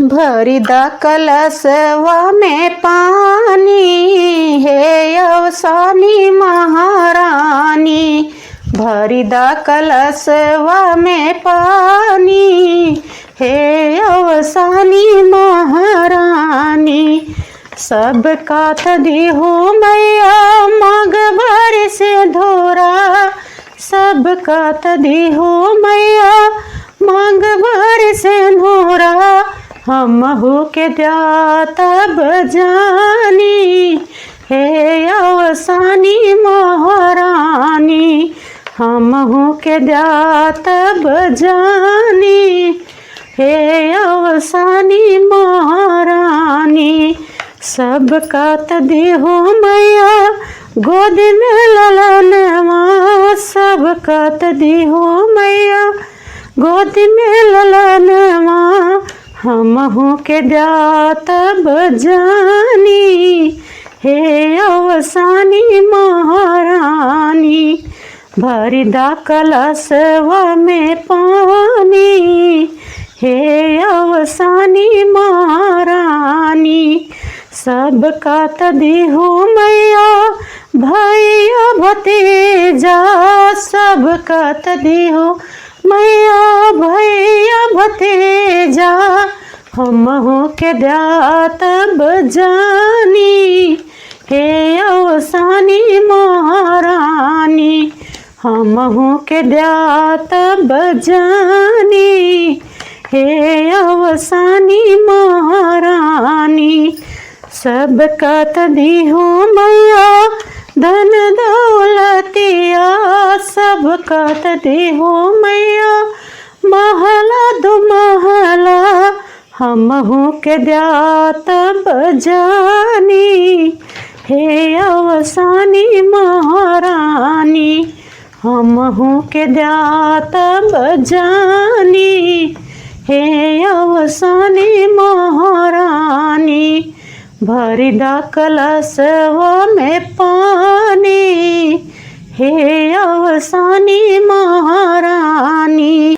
भरी द कलशवा में पानी, हे अवसानी महारानी। भरी द कलशवा में पानी, हे अवसानी महारानी। सब काथ दिहो मैया मग भर से धोरा, सब काथ दिहो मैया मग भर से धोरा। हमहु के तब जानी, हे अवसानी महारानी। हमहु के तब जानी, हे अवसानी महारानी। सब कात देहो मैया गोद में ललनवा, सब कात देहो मैया गोद में ललनवा। हमहु के तब जानी, हे अवसानी महारानी। भरी द कलशवा में पानी, हे अवसानी महारानी। सब कात दिहो मैया भैया भतीजा, सब कात दिहो मैया भैया भतीजा। हमहु के तब जानी, हे अवसानी महारानी। हमहु के तब जानी, हे अवसानी महारानी। सब कात दिहो मैया धन दौलतिया, सब कात दिहो मैया महला दो महला। हमहु के तब जानी, हे अवसानी महारानी। हमहु के तब जानी, हे अवसानी महारानी। भरी द कलशवा में पानी, हे अवसानी महारानी।